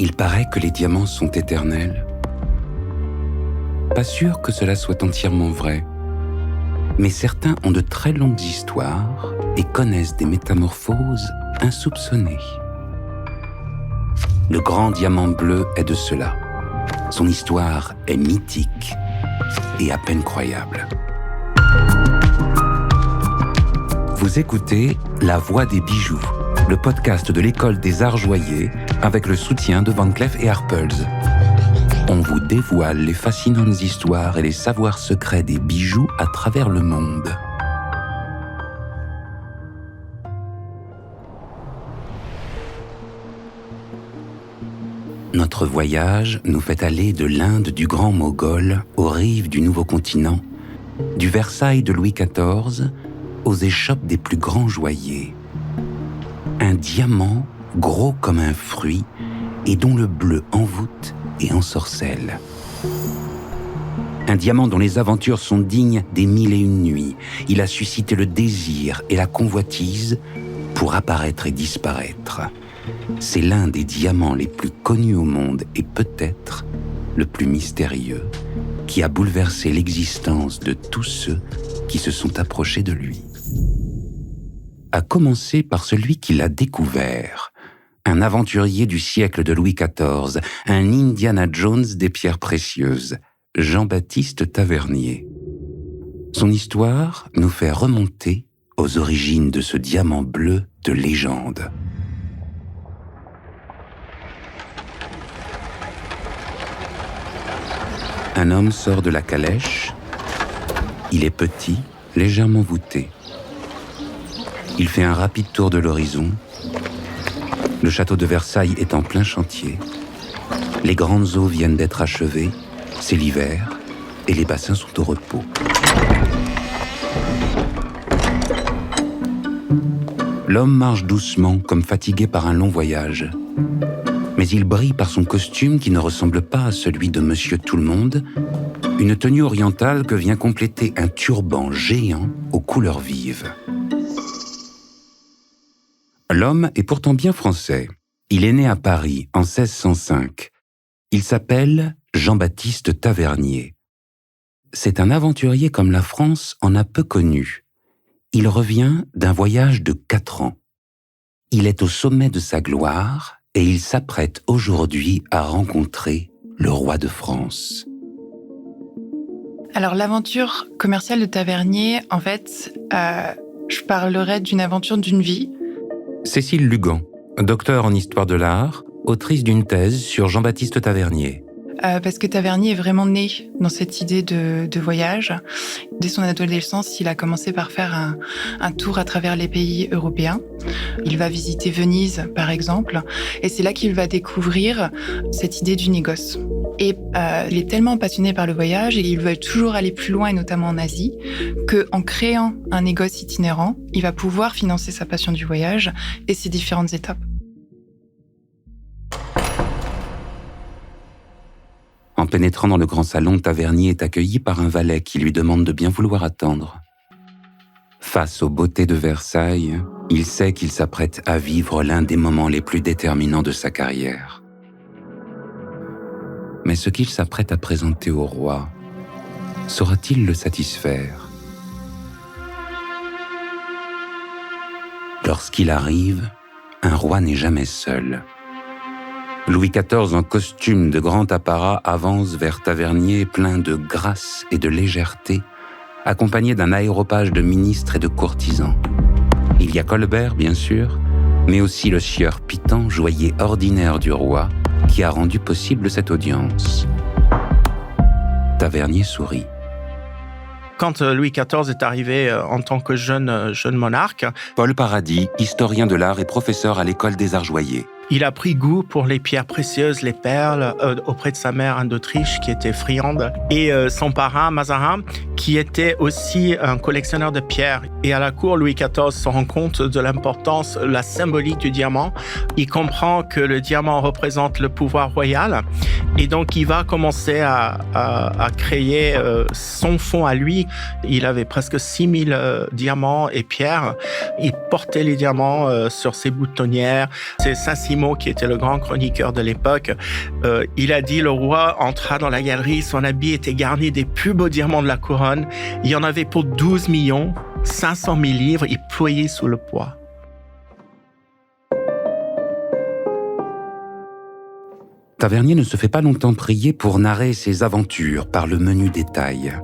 Il paraît que les diamants sont éternels. Pas sûr que cela soit entièrement vrai, mais certains ont de très longues histoires et connaissent des métamorphoses insoupçonnées. Le grand diamant bleu est de cela. Son histoire est mythique et à peine croyable. Vous écoutez La Voix des bijoux, le podcast de l'École des Arts Joailliers avec le soutien de Van Cleef & Arpels. On vous dévoile les fascinantes histoires et les savoirs secrets des bijoux à travers le monde. Notre voyage nous fait aller de l'Inde du Grand Mogol aux rives du Nouveau Continent, du Versailles de Louis XIV aux échoppes des plus grands joailliers. Un diamant gros comme un fruit et dont le bleu envoûte et ensorcelle. Un diamant dont les aventures sont dignes des 1001 nuits. Il a suscité le désir et la convoitise pour apparaître et disparaître. C'est l'un des diamants les plus connus au monde et peut-être le plus mystérieux, qui a bouleversé l'existence de tous ceux qui se sont approchés de lui. À commencer par celui qui l'a découvert, un aventurier du siècle de Louis XIV, un Indiana Jones des pierres précieuses, Jean-Baptiste Tavernier. Son histoire nous fait remonter aux origines de ce diamant bleu de légende. Un homme sort de la calèche. Il est petit, légèrement voûté. Il fait un rapide tour de l'horizon. Le château de Versailles est en plein chantier. Les grandes eaux viennent d'être achevées. C'est l'hiver et les bassins sont au repos. L'homme marche doucement, comme fatigué par un long voyage. Mais il brille par son costume qui ne ressemble pas à celui de Monsieur Tout-le-Monde, une tenue orientale que vient compléter un turban géant aux couleurs vives. L'homme est pourtant bien français. Il est né à Paris en 1605. Il s'appelle Jean-Baptiste Tavernier. C'est un aventurier comme la France en a peu connu. Il revient d'un voyage de 4 ans. Il est au sommet de sa gloire et il s'apprête aujourd'hui à rencontrer le roi de France. Alors l'aventure commerciale de Tavernier, en fait, je parlerai d'une aventure d'une vie. Cécile Lugan, docteure en histoire de l'art, autrice d'une thèse sur Jean-Baptiste Tavernier. Parce que Tavernier est vraiment né dans cette idée de voyage. Dès son adolescence, il a commencé par faire un tour à travers les pays européens. Il va visiter Venise, par exemple, et c'est là qu'il va découvrir cette idée du négoce. Et il est tellement passionné par le voyage et il veut toujours aller plus loin, et notamment en Asie, qu'en créant un négoce itinérant, il va pouvoir financer sa passion du voyage et ses différentes étapes. En pénétrant dans le grand salon, Tavernier est accueilli par un valet qui lui demande de bien vouloir attendre. Face aux beautés de Versailles, il sait qu'il s'apprête à vivre l'un des moments les plus déterminants de sa carrière. Mais ce qu'il s'apprête à présenter au roi, saura-t-il le satisfaire ? Lorsqu'il arrive, un roi n'est jamais seul. Louis XIV, en costume de grand apparat, avance vers Tavernier plein de grâce et de légèreté, accompagné d'un aéropage de ministres et de courtisans. Il y a Colbert, bien sûr, mais aussi le sieur Piton, joaillier ordinaire du roi, qui a rendu possible cette audience. Tavernier sourit. Quand Louis XIV est arrivé en tant que jeune monarque, Paul Paradis, historien de l'art et professeur à l'École des Arts Joailliers. Il a pris goût pour les pierres précieuses, les perles, auprès de sa mère Anne d'Autriche, qui était friande, et son parrain, Mazarin, qui était aussi un collectionneur de pierres. Et à la cour, Louis XIV se rend compte de l'importance, la symbolique du diamant. Il comprend que le diamant représente le pouvoir royal, et donc il va commencer à créer son fonds à lui. Il avait presque 6000 diamants et pierres. Il portait les diamants sur ses boutonnières. C'est Saint-Simon Cosimo, qui était le grand chroniqueur de l'époque, il a dit: le roi entra dans la galerie, son habit était garni des plus beaux diamants de la couronne. Il y en avait pour 12 500 000 livres, il ployait sous le poids. Tavernier ne se fait pas longtemps prier pour narrer ses aventures par le menu détail.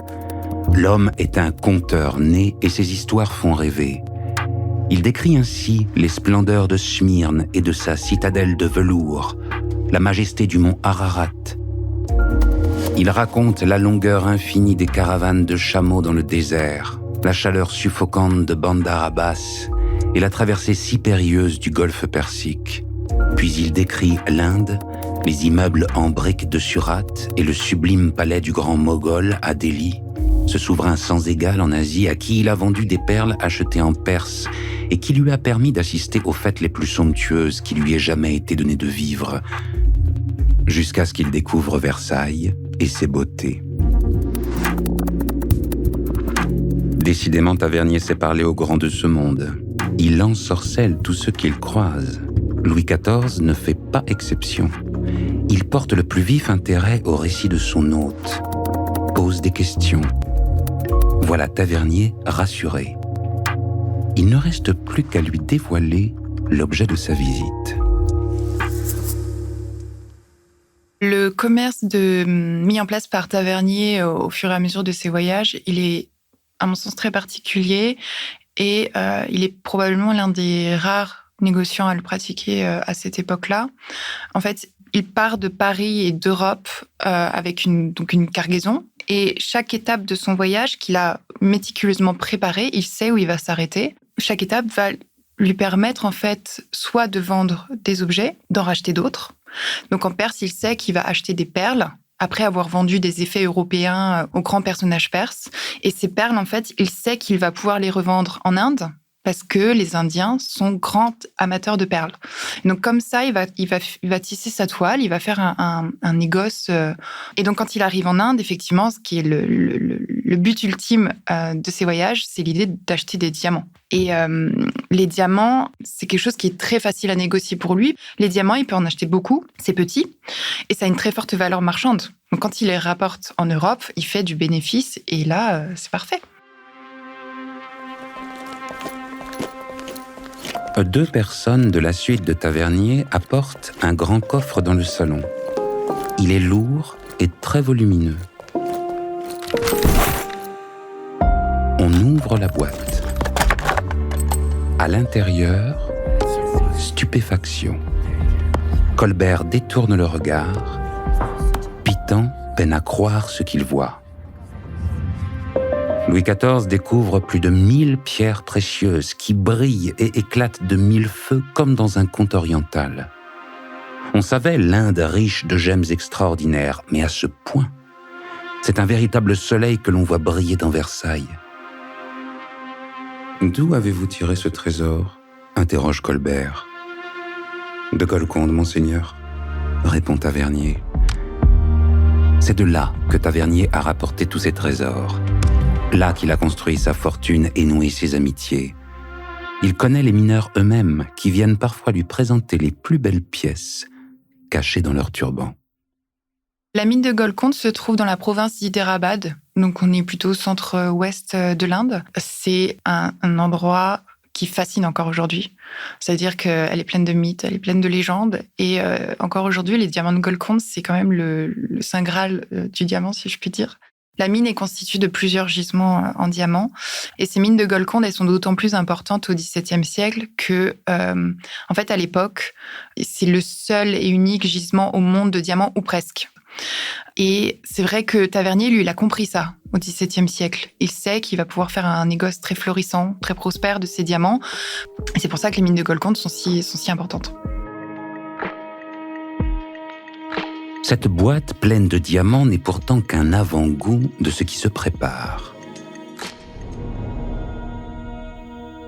L'homme est un conteur né et ses histoires font rêver. Il décrit ainsi les splendeurs de Smyrne et de sa citadelle de velours, la majesté du mont Ararat. Il raconte la longueur infinie des caravanes de chameaux dans le désert, la chaleur suffocante de Bandar Abbas et la traversée si périlleuse du golfe Persique. Puis il décrit l'Inde, les immeubles en briques de Surat et le sublime palais du grand Moghol à Delhi, ce souverain sans égal en Asie à qui il a vendu des perles achetées en Perse et qui lui a permis d'assister aux fêtes les plus somptueuses qui lui aient jamais été données de vivre, jusqu'à ce qu'il découvre Versailles et ses beautés. Décidément, Tavernier sait parler aux grands de ce monde. Il ensorcelle tous ceux qu'il croise. Louis XIV ne fait pas exception. Il porte le plus vif intérêt au récit de son hôte, pose des questions. Voilà Tavernier rassuré. Il ne reste plus qu'à lui dévoiler l'objet de sa visite. Le commerce mis en place par Tavernier au fur et à mesure de ses voyages, il est, à mon sens, très particulier et il est probablement l'un des rares négociants à le pratiquer à cette époque-là. En fait, il part de Paris et d'Europe avec une cargaison. Et chaque étape de son voyage qu'il a méticuleusement préparé, il sait où il va s'arrêter. Chaque étape va lui permettre en fait soit de vendre des objets, d'en racheter d'autres. Donc en Perse, il sait qu'il va acheter des perles après avoir vendu des effets européens aux grands personnages perses. Et ces perles, en fait, il sait qu'il va pouvoir les revendre en Inde parce que les Indiens sont grands amateurs de perles. Donc comme ça, il va tisser sa toile, il va faire un négoce. Et donc quand il arrive en Inde, effectivement, ce qui est le but ultime de ses voyages, c'est l'idée d'acheter des diamants. Et les diamants, c'est quelque chose qui est très facile à négocier pour lui. Les diamants, il peut en acheter beaucoup, c'est petit, et ça a une très forte valeur marchande. Donc quand il les rapporte en Europe, il fait du bénéfice, et là, c'est parfait. Deux personnes de la suite de Tavernier apportent un grand coffre dans le salon. Il est lourd et très volumineux. On ouvre la boîte. À l'intérieur, stupéfaction. Colbert détourne le regard. Pitan peine à croire ce qu'il voit. Louis XIV découvre plus de 1000 pierres précieuses qui brillent et éclatent de 1000 feux comme dans un conte oriental. On savait l'Inde riche de gemmes extraordinaires, mais à ce point, c'est un véritable soleil que l'on voit briller dans Versailles. « D'où avez-vous tiré ce trésor ?» interroge Colbert. « De Golconde, monseigneur, » répond Tavernier. C'est de là que Tavernier a rapporté tous ses trésors. Là qu'il a construit sa fortune et noué ses amitiés. Il connaît les mineurs eux-mêmes qui viennent parfois lui présenter les plus belles pièces cachées dans leur turban. La mine de Golconde se trouve dans la province d'Hyderabad, donc on est plutôt au centre-ouest de l'Inde. C'est un endroit qui fascine encore aujourd'hui. C'est-à-dire qu'elle est pleine de mythes, elle est pleine de légendes. Et encore aujourd'hui, les diamants de Golconde, c'est quand même le saint graal du diamant, si je puis dire. La mine est constituée de plusieurs gisements en diamant. Et ces mines de Golconde, elles sont d'autant plus importantes au XVIIe siècle que, en fait, à l'époque, c'est le seul et unique gisement au monde de diamants, ou presque. Et c'est vrai que Tavernier, lui, il a compris ça au XVIIe siècle. Il sait qu'il va pouvoir faire un négoce très florissant, très prospère de ces diamants. Et c'est pour ça que les mines de Golconde sont si importantes. Cette boîte pleine de diamants n'est pourtant qu'un avant-goût de ce qui se prépare.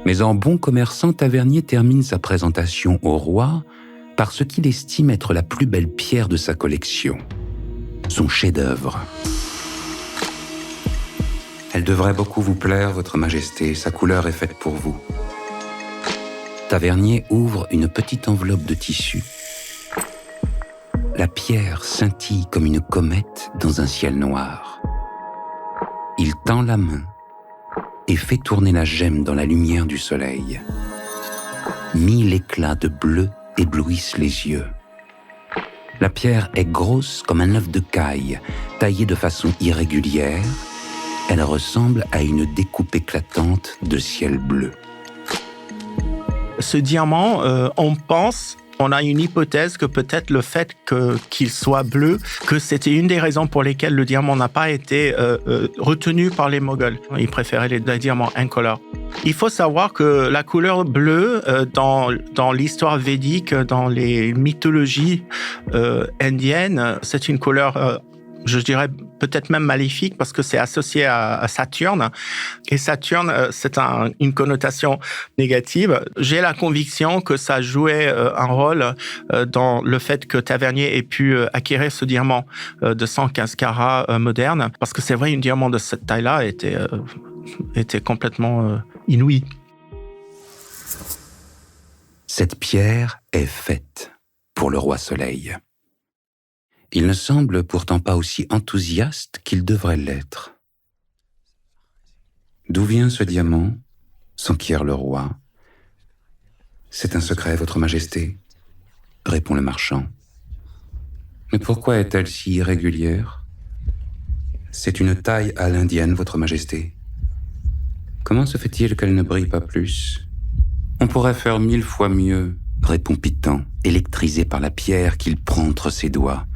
Mais en bon commerçant, Tavernier termine sa présentation au roi par ce qu'il estime être la plus belle pierre de sa collection, son chef-d'œuvre. Elle devrait beaucoup vous plaire, votre majesté, sa couleur est faite pour vous. Tavernier ouvre une petite enveloppe de tissu. La pierre scintille comme une comète dans un ciel noir. Il tend la main et fait tourner la gemme dans la lumière du soleil. 1000 éclats de bleu éblouissent les yeux. La pierre est grosse comme un œuf de caille, taillée de façon irrégulière. Elle ressemble à une découpe éclatante de ciel bleu. Ce diamant, on a une hypothèse que peut-être le fait qu'il soit bleu, que c'était une des raisons pour lesquelles le diamant n'a pas été retenu par les Moghols. Ils préféraient les diamants incolores. Il faut savoir que la couleur bleue, dans l'histoire védique, dans les mythologies indiennes, c'est une couleur, je dirais peut-être même maléfique, parce que c'est associé à Saturne. Et Saturne, c'est une connotation négative. J'ai la conviction que ça jouait un rôle dans le fait que Tavernier ait pu acquérir ce diamant de 115 carats moderne, parce que c'est vrai, un diamant de cette taille-là était complètement inouï. Cette pierre est faite pour le roi Soleil. Il ne semble pourtant pas aussi enthousiaste qu'il devrait l'être. D'où vient ce diamant ? s'enquiert le roi. C'est un secret, votre majesté, répond le marchand. Mais pourquoi est-elle si irrégulière ? C'est une taille à l'indienne, votre majesté. Comment se fait-il qu'elle ne brille pas plus ? On pourrait faire 1000 fois mieux, répond Pitan, électrisé par la pierre qu'il prend entre ses doigts.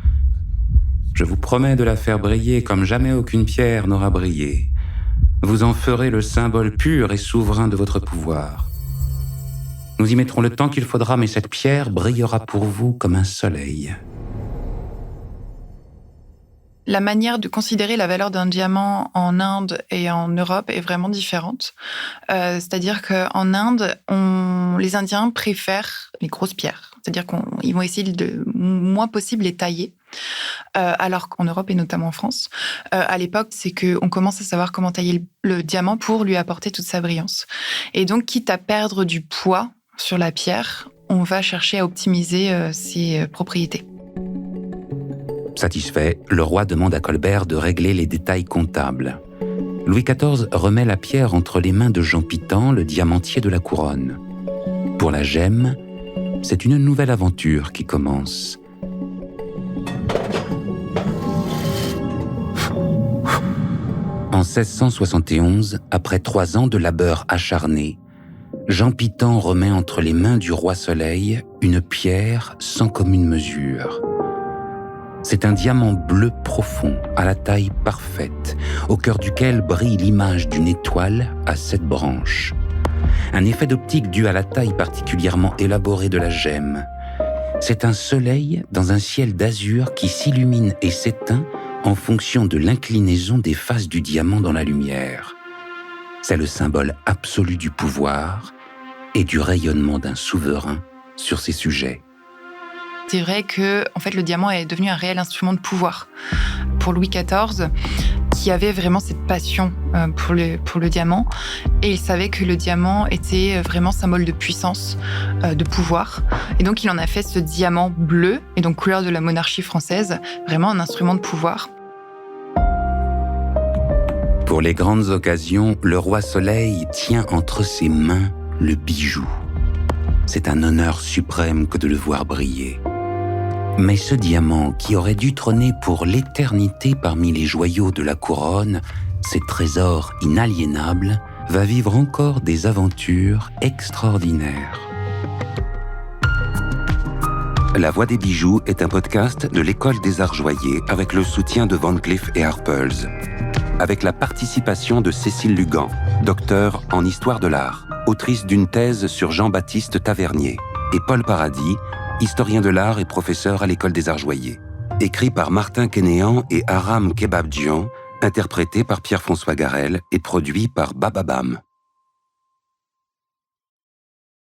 Je vous promets de la faire briller comme jamais aucune pierre n'aura brillé. Vous en ferez le symbole pur et souverain de votre pouvoir. Nous y mettrons le temps qu'il faudra, mais cette pierre brillera pour vous comme un soleil. La manière de considérer la valeur d'un diamant en Inde et en Europe est vraiment différente. C'est-à-dire qu'en Inde, les Indiens préfèrent les grosses pierres. C'est-à-dire qu'ils vont essayer de moins possible les tailler. Alors qu'en Europe et notamment en France, à l'époque, c'est qu'on commence à savoir comment tailler le diamant pour lui apporter toute sa brillance. Et donc, quitte à perdre du poids sur la pierre, on va chercher à optimiser ses propriétés. Satisfait, le roi demande à Colbert de régler les détails comptables. Louis XIV remet la pierre entre les mains de Jean Pitan, le diamantier de la couronne. Pour la gemme, c'est une nouvelle aventure qui commence. En 1671, après 3 ans de labeur acharné, Jean Pitan remet entre les mains du roi Soleil une pierre sans commune mesure. C'est un diamant bleu profond, à la taille parfaite, au cœur duquel brille l'image d'une étoile à 7 branches. Un effet d'optique dû à la taille particulièrement élaborée de la gemme. C'est un soleil dans un ciel d'azur qui s'illumine et s'éteint en fonction de l'inclinaison des faces du diamant dans la lumière. C'est le symbole absolu du pouvoir et du rayonnement d'un souverain sur ses sujets. C'est vrai que le diamant est devenu un réel instrument de pouvoir pour Louis XIV, qui avait vraiment cette passion pour le diamant. Et il savait que le diamant était vraiment symbole de puissance, de pouvoir. Et donc, il en a fait ce diamant bleu, et donc couleur de la monarchie française, vraiment un instrument de pouvoir. Pour les grandes occasions, le roi Soleil tient entre ses mains le bijou. C'est un honneur suprême que de le voir briller. Mais ce diamant, qui aurait dû trôner pour l'éternité parmi les joyaux de la couronne, ces trésors inaliénables, va vivre encore des aventures extraordinaires. La Voix des bijoux est un podcast de l'École des Arts Joailliers avec le soutien de Van Cleef & Arpels, avec la participation de Cécile Lugan, docteure en histoire de l'art, autrice d'une thèse sur Jean-Baptiste Tavernier, et Paul Paradis, historien de l'art et professeur à l'École des Arts Joailliers. Écrit par Martin Kénéan et Aram Kebabdjian, interprété par Pierre-François Garel et produit par Bababam.